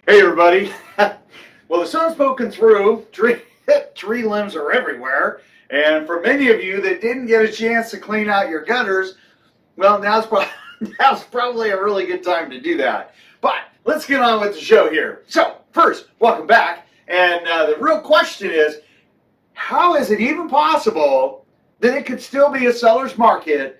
Hey everybody. Well, the sun's poking through. Tree limbs are everywhere. And for many of you that didn't get a chance to clean out your gutters, well, now's probably a really good time to do that. But let's get on with the show here. So, first, welcome back. And the real question is, how is it even possible that it could still be a seller's market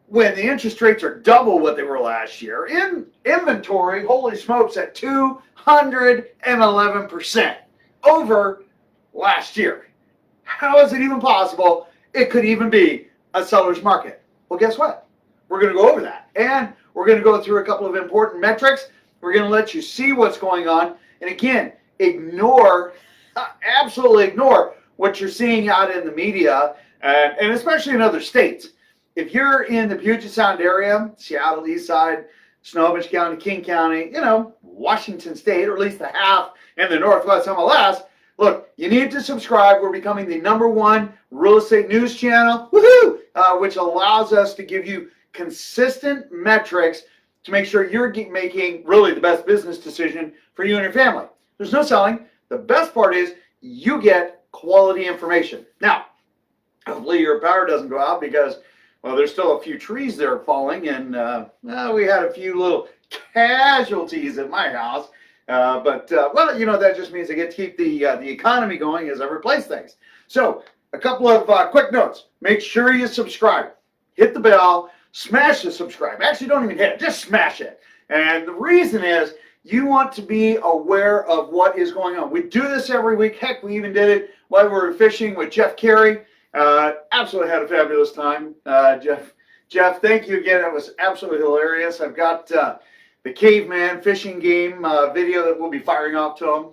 when the interest rates are double what they were last year? In inventory, holy smokes, at 211% over last year. How is it even possible it could even be a seller's market? Well, guess what? We're going to go over that. And we're going to go through a couple of important metrics. We're going to let you see what's going on. And again, absolutely ignore what you're seeing out in the media, and especially in other states. If you're in the Puget Sound area, Seattle, East Side, Snohomish County, King County, Washington State, or at least the half in the Northwest MLS, look, you need to subscribe. We're becoming the #1 real estate news channel, which allows us to give you consistent metrics to make sure you're making really the best business decision for you and your family. There's no selling. The best part is you get quality information. Now, hopefully your power doesn't go out because, well, there's still a few trees there falling, and we had a few little casualties at my house. But that just means I get to keep the economy going as I replace things. So a couple of quick notes. Make sure you subscribe. Hit the bell. Smash the subscribe. Actually, don't even hit it. Just smash it. And the reason is you want to be aware of what is going on. We do this every week. Heck, we even did it while we were fishing with Jeff Carey. Absolutely had a fabulous time. Jeff, thank you again. It was absolutely hilarious. I've got the caveman fishing game video that we'll be firing off to him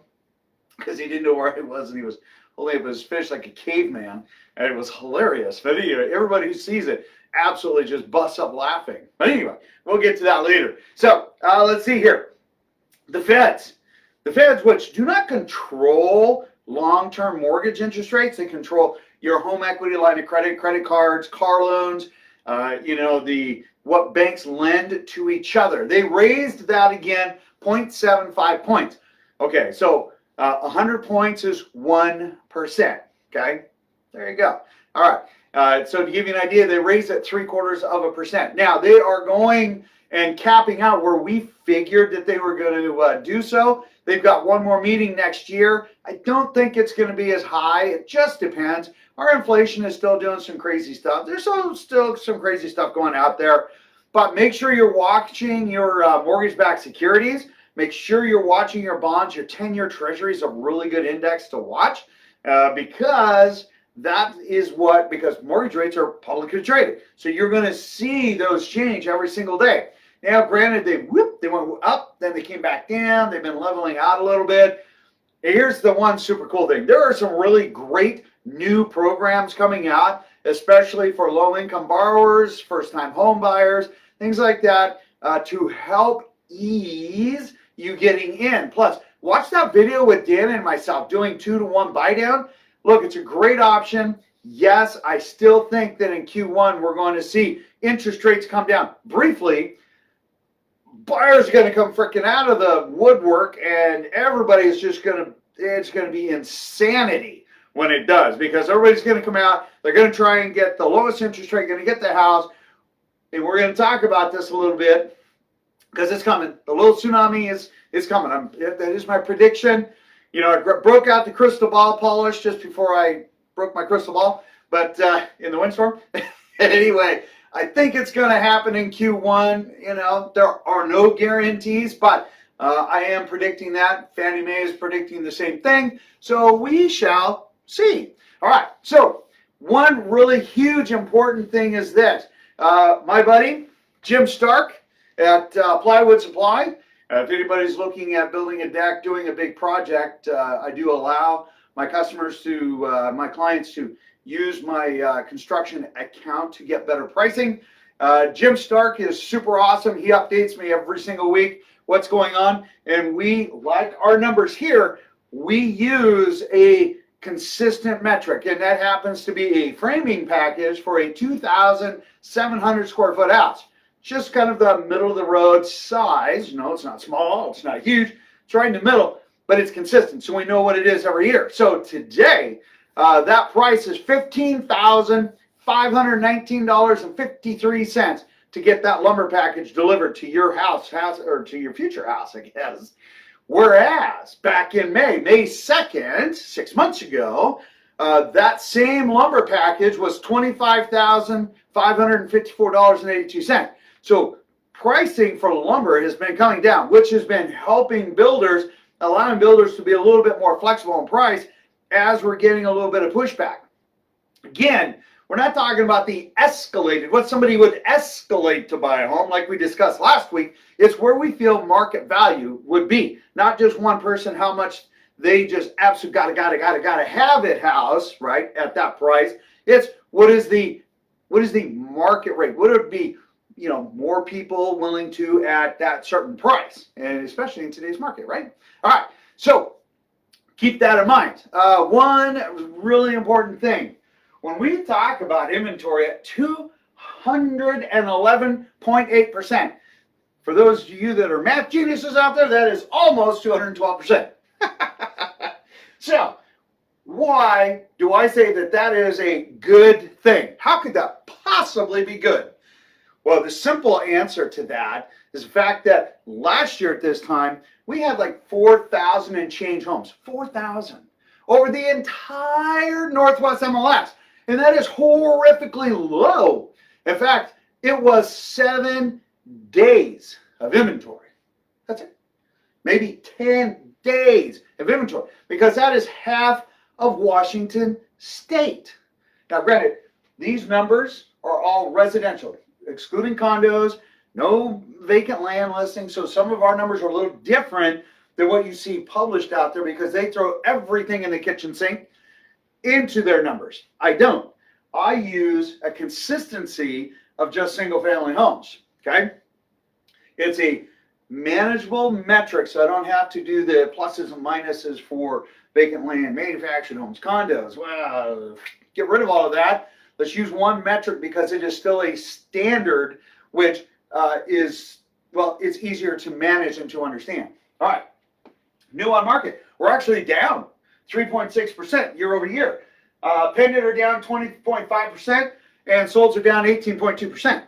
because he didn't know where I was, and he was holding up his fish like a caveman, and it was hilarious. But anyway, everybody who sees it absolutely just busts up laughing. But anyway, we'll get to that later. So let's see here. The feds, which do not control long-term mortgage interest rates, they control your home equity line of credit, credit cards, car loans, what banks lend to each other. They raised that again, 0.75 points. Okay, so 100 points is 1%. Okay, there you go. All right. So to give you an idea, they raised it 0.75%. Now they are going and capping out where we figured that they were going to do so. They've got one more meeting next year. I don't think it's going to be as high. It just depends. Our inflation is still doing some crazy stuff. There's still some crazy stuff going out there. But make sure you're watching your mortgage-backed securities. Make sure you're watching your bonds. Your 10-year treasury is a really good index to watch because mortgage rates are publicly traded. So you're going to see those change every single day. Now, granted, they went up, then they came back down. They've been leveling out a little bit. Here's the one super cool thing. There are some really great new programs coming out, especially for low-income borrowers, first-time home buyers, things like that, to help ease you getting in. Plus, watch that video with Dan and myself doing 2-to-1 buy down. Look, it's a great option. Yes, I still think that in Q1 we're going to see interest rates come down briefly. Buyers are going to come freaking out of the woodwork, and everybody's just it's going to be insanity when it does, because everybody's going to come out. They're going to try and get the lowest interest rate, going to get the house. And we're going to talk about this a little bit because it's coming. The little tsunami is coming. That is my prediction. I broke out the crystal ball polish just before I broke my crystal ball, but in the windstorm. Anyway, I think it's going to happen in Q1. There are no guarantees, but I am predicting that. Fannie Mae is predicting the same thing. So we shall see. All right. So one really huge important thing is this. My buddy, Jim Stark at Plywood Supply. If anybody's looking at building a deck, doing a big project, I do allow my clients to use my construction account to get better pricing. Jim Stark is super awesome. He updates me every single week what's going on. And we, like our numbers here, we use a consistent metric, and that happens to be a framing package for a 2,700 square foot house. just kind of the middle of the road size. No, it's not small, it's not huge, it's right in the middle, but it's consistent, so we know what it is every year. So today, that price is $15,519.53 to get that lumber package delivered to your house or to your future house, I guess. Whereas back in May 2nd, 6 months ago, that same lumber package was $25,554.82. So pricing for lumber has been coming down, which has been helping builders, allowing builders to be a little bit more flexible in price as we're getting a little bit of pushback. Again, we're not talking about the escalated, what somebody would escalate to buy a home like we discussed last week. It's where we feel market value would be. Not just one person, how much they just absolutely gotta have it house, right, at that price. It's what is the market rate? What would it be, you know, more people willing to at that certain price, and especially in today's market, right? All right, so keep that in mind. One really important thing. When we talk about inventory at 211.8%, for those of you that are math geniuses out there, that is almost 212%. So, why do I say that that is a good thing? How could that possibly be good? Well, the simple answer to that is the fact that last year at this time, we had like 4,000 and change homes. 4,000 over the entire Northwest MLS. And that is horrifically low. In fact, it was 7 days of inventory. That's it. Maybe 10 days of inventory, because that is half of Washington State. Now, granted, these numbers are all residential, excluding condos, no vacant land listings. So some of our numbers are a little different than what you see published out there, because they throw everything in the kitchen sink into their numbers. I don't. I use a consistency of just single family homes. Okay. It's a manageable metric, so I don't have to do the pluses and minuses for vacant land, manufactured homes, condos. Well, get rid of all of that. Let's use one metric, because it is still a standard, which is, well, it's easier to manage and to understand. All right. New on market. We're actually down 3.6% year over year. Pending are down 20.5%, and solds are down 18.2%.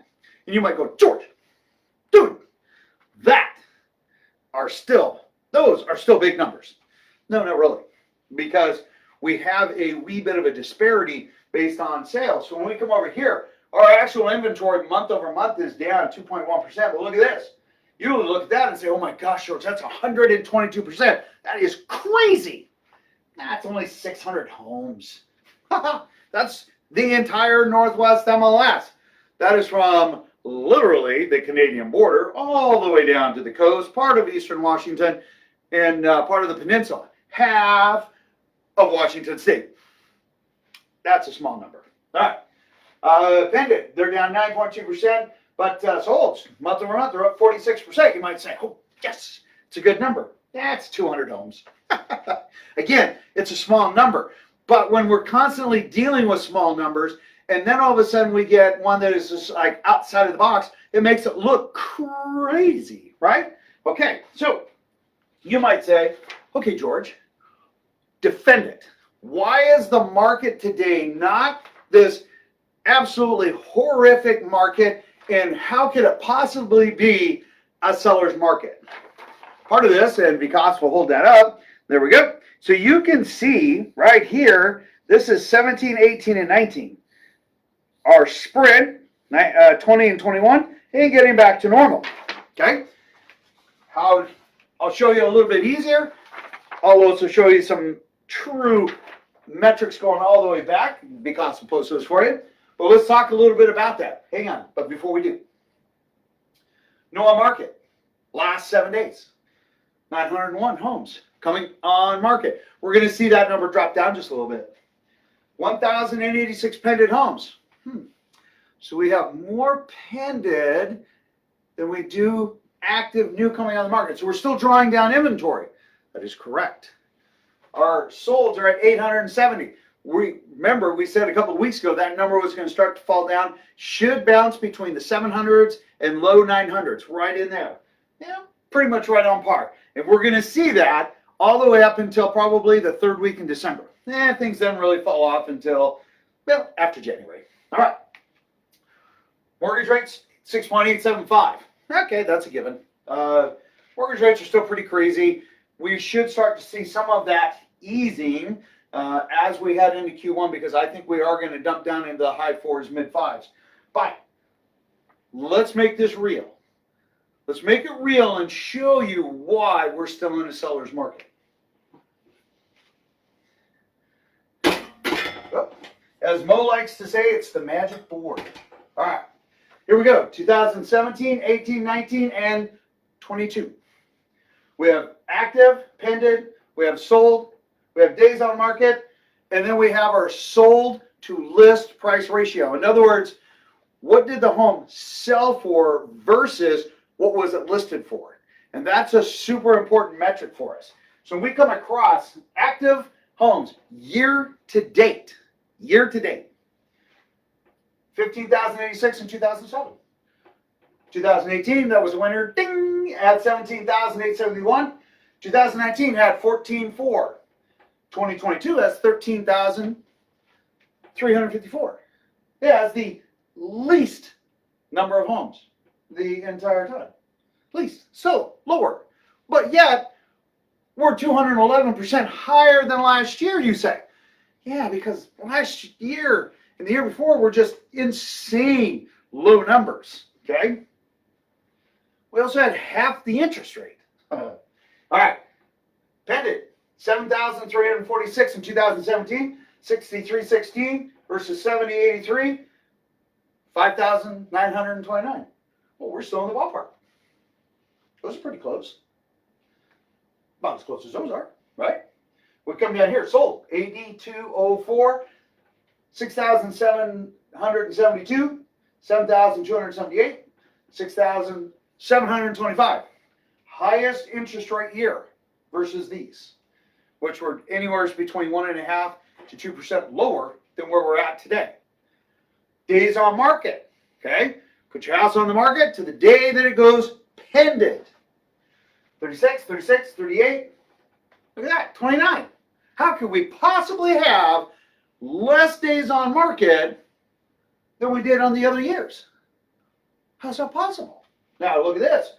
And you might go, George, dude, those are still big numbers. No, not really, because we have a wee bit of a disparity based on sales. So when we come over here, our actual inventory month over month is down 2.1%. But look at this. You look at that and say, oh my gosh, George, that's 122%. That is crazy. That's only 600 homes. That's the entire Northwest MLS. That is from literally the Canadian border all the way down to the coast, part of eastern Washington, and part of the peninsula. Half of Washington State. That's a small number. All right. Pending, they're down 9.2%, but solds month over month, they're up 46%. You might say, oh, yes, it's a good number. That's 200 homes. Again, it's a small number. But when we're constantly dealing with small numbers, and then all of a sudden we get one that is just like outside of the box, it makes it look crazy, right? Okay, so you might say, okay, George, defend it. Why is the market today not this absolutely horrific market, and how could it possibly be a seller's market? Part of this, and Vikas will hold that up, there we go. So you can see right here, this is 17, 18, and 19. Our sprint, 20 and 21, and getting back to normal, okay? I'll show you a little bit easier. I'll also show you some true metrics going all the way back. Vikas will post those for you. But let's talk a little bit about that. Hang on, but before we do, no on market, last 7 days, 901 homes coming on market. We're going to see that number drop down just a little bit. 1,086 pended homes. So we have more pended than we do active new coming on the market. So we're still drawing down inventory. That is correct. Our solds are at 870. remember we said a couple of weeks ago that number was going to start to fall down. Should bounce between the 700s and low 900s, right in there. Yeah, pretty much right on par. And we're going to see that all the way up until probably the third week in December. Things don't really fall off until, well, after January. All right. Mortgage rates, 6.875. Okay, that's a given. Mortgage rates are still pretty crazy. We should start to see some of that easing as we head into Q1, because I think we are going to dump down into the high 4s, mid 5s. But let's make this real. Let's make it real and show you why we're still in a seller's market. As Mo likes to say, it's the magic board. All right, here we go. 2017, 18, 19, and 22. We have active, pending, we have sold, we have days on market, and then we have our sold to list price ratio. In other words, what did the home sell for versus what was it listed for? And that's a super important metric for us. So we come across active homes year to date, 15,086 in 2007. 2018, that was a winner, ding, at 17,871. 2019 had 14,400. 2022, that's 13,354. Yeah, that's the least number of homes the entire time. Least. So lower. But yet, we're 211% higher than last year, you say. Yeah, because last year and the year before were just insane low numbers. Okay? We also had half the interest rate. All right. Pendant, 7,346 in 2017, 6,316 versus 7,083, 5,929. Well, we're still in the ballpark. Those are pretty close. About as close as those are, right? We come down here, sold, AD204, 6,772, 7,278, 6,725. Highest interest rate year versus these, which were anywhere between 1.5% to 2% lower than where we're at today. Days on market, okay? Put your house on the market to the day that it goes pending. 36, 36, 38. Look at that, 29. How could we possibly have less days on market than we did on the other years? How's that possible? Now look at this.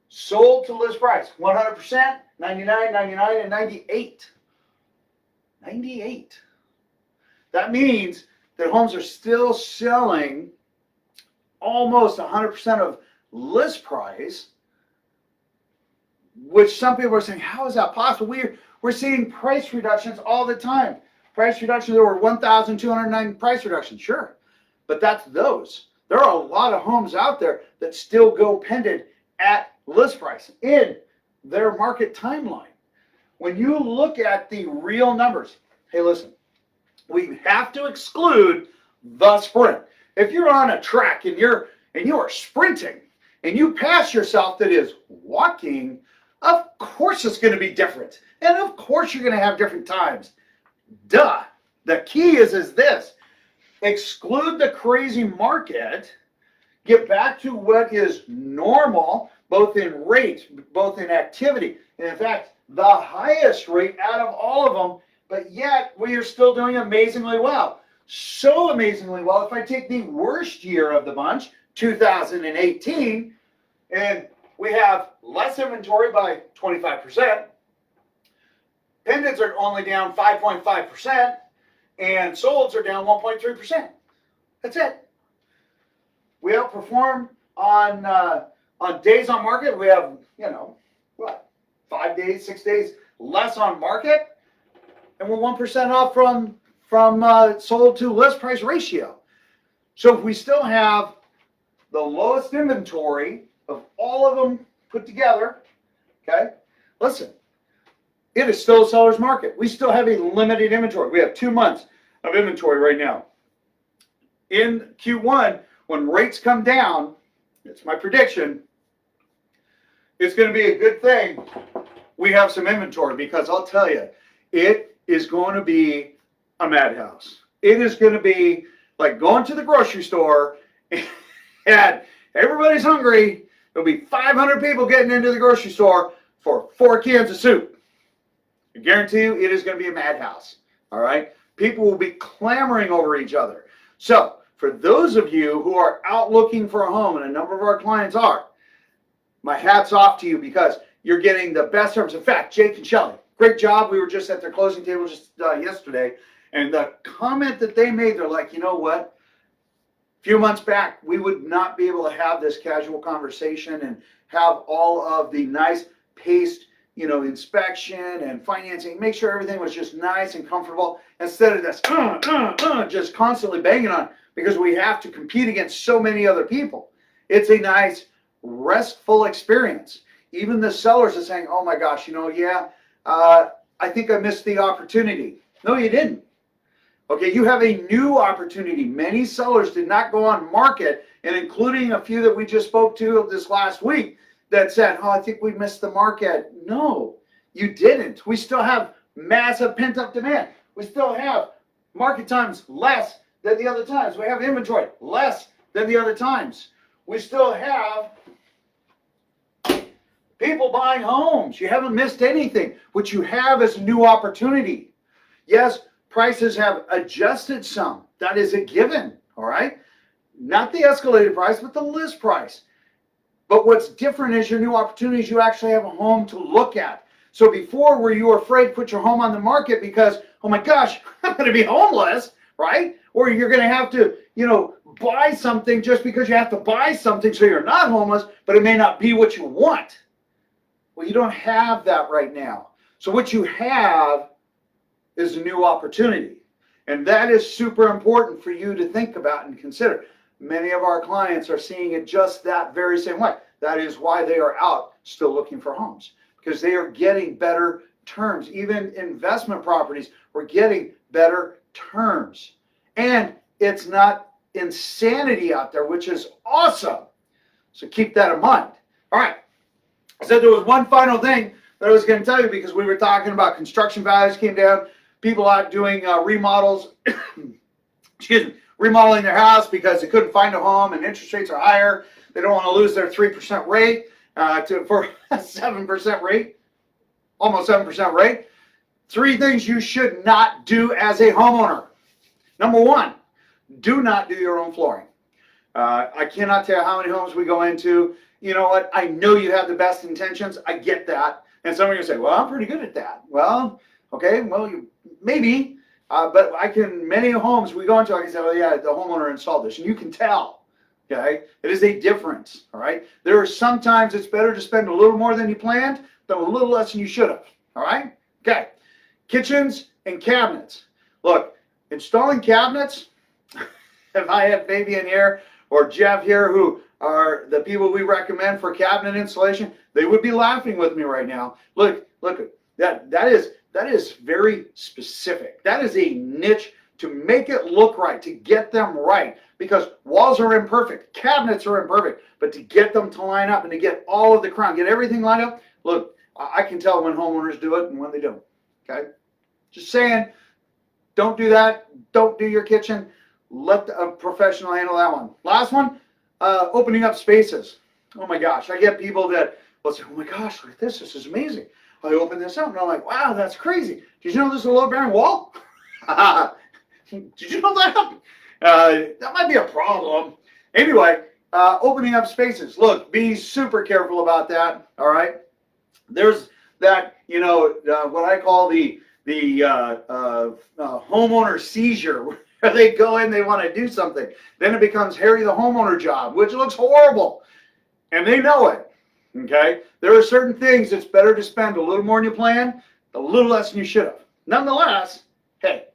Sold to list price, 100%, 99, 99, and 98. 98. That means that homes are still selling almost 100% of list price, which some people are saying, how is that possible? We're seeing price reductions all the time. Price reductions, there were 1,209 price reductions, sure. But that's those. There are a lot of homes out there that still go pending at list price in their market timeline. When you look at the real numbers, hey, listen, we have to exclude the sprint. If you're on a track and you are sprinting and you pass yourself that is walking, of course it's going to be different. And of course you're going to have different times. Duh. The key is this. Exclude the crazy market. Get back to what is normal, both in rate, both in activity. And in fact, the highest rate out of all of them, but yet we are still doing amazingly well. So amazingly well, if I take the worst year of the bunch, 2018, and we have less inventory by 25%. Pendants are only down 5.5%, and solds are down 1.3%. That's it. We outperform on days on market. We have, 5 days, 6 days less on market, and we're 1% off from sold to list price ratio. So if we still have the lowest inventory of all of them put together, okay, listen, it is still a seller's market. We still have a limited inventory. We have 2 months of inventory right now. In Q1, when rates come down, it's my prediction, it's going to be a good thing we have some inventory, because I'll tell you, it is going to be a madhouse. It is going to be like going to the grocery store and everybody's hungry. There'll be 500 people getting into the grocery store for 4 cans of soup. I guarantee you it is going to be a madhouse. All right? People will be clamoring over each other. So, for those of you who are out looking for a home, and a number of our clients are, my hat's off to you because you're getting the best terms. In fact, Jake and Shelly, great job. We were just at their closing table just yesterday, and the comment that they made, they're like, you know what? A few months back, we would not be able to have this casual conversation and have all of the nice paced, inspection and financing, make sure everything was just nice and comfortable instead of this just constantly banging on because we have to compete against so many other people. It's a nice, restful experience. Even the sellers are saying, oh my gosh, I think I missed the opportunity. No, you didn't. Okay, you have a new opportunity. Many sellers did not go on market, and including a few that we just spoke to this last week that said, oh, I think we missed the market. No, you didn't. We still have massive pent-up demand. We still have market times less than the other times. We have inventory less than the other times. We still have people buying homes. You haven't missed anything. What you have is a new opportunity. Yes, prices have adjusted some. That is a given, all right? Not the escalated price, but the list price. But what's different is your new opportunities. You actually have a home to look at. So before, were you afraid to put your home on the market because, oh my gosh, I'm going to be homeless, right? Or you're going to have to, buy something just because you have to buy something so you're not homeless, but it may not be what you want. Well, you don't have that right now. So what you have is a new opportunity. And that is super important for you to think about and consider. Many of our clients are seeing it just that very same way. That is why they are out still looking for homes, because they are getting better terms. Even investment properties, we're getting better terms. And it's not insanity out there, which is awesome. So keep that in mind. All right. So there was one final thing that I was going to tell you, because we were talking about construction values came down, people out doing remodels, remodeling their house because they couldn't find a home and interest rates are higher. They don't want to lose their 3% rate for a 7% rate, almost 7% rate. 3 things you should not do as a homeowner. Number 1, do not do your own flooring. I cannot tell you how many homes we go into. You know what? I know you have the best intentions. I get that. And some of you say, well, I'm pretty good at that. Well, okay, well, maybe. But many homes we go into, I can say, oh yeah, the homeowner installed this. And you can tell, okay? It is a difference, all right? There are sometimes it's better to spend a little more than you planned than a little less than you should have, all right? Okay, kitchens and cabinets. Look, installing cabinets, if I had Fabian here or Jeff here, who are the people we recommend for cabinet installation, they would be laughing with me right now. Look, that is very specific. That is a niche to make it look right, to get them right, because walls are imperfect, cabinets are imperfect, but to get them to line up and to get all of the crown, get everything lined up. Look, I can tell when homeowners do it and when they don't, okay? Just saying, don't do that. Don't do your kitchen. Let a professional handle that one. Last one, opening up spaces. Oh my gosh, I get people that will say, oh my gosh, look at this. This is amazing. I open this up and I'm like, wow, that's crazy. Did you know this is a load-bearing wall? Did you know that? That might be a problem. Anyway, opening up spaces. Look, be super careful about that, all right? There's that, what I call the homeowner seizure, where they go in, they want to do something. Then it becomes Harry the homeowner job, which looks horrible. And they know it, okay? There are certain things it's better to spend a little more than you planned, a little less than you should have. Nonetheless, hey,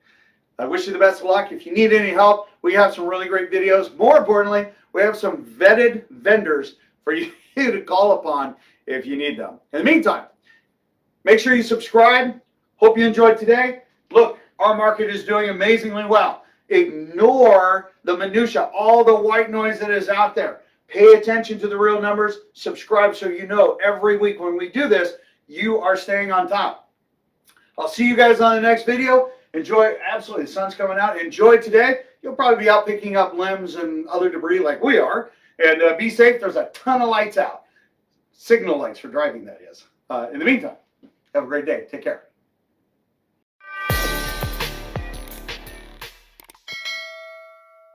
I wish you the best of luck. If you need any help, we have some really great videos. More importantly, we have some vetted vendors for you to call upon if you need them. In the meantime, make sure you subscribe. Hope you enjoyed today. Look, our market is doing amazingly well. Ignore the minutia, all the white noise that is out there. Pay attention to the real numbers. Subscribe so you know every week when we do this, you are staying on top. I'll see you guys on the next video. enjoy. Absolutely, the sun's coming out. Enjoy today. You'll probably be out picking up limbs and other debris like we are. And be safe. There's a ton of lights out. Signal lights for driving, that is. In the meantime, have a great day. Take care.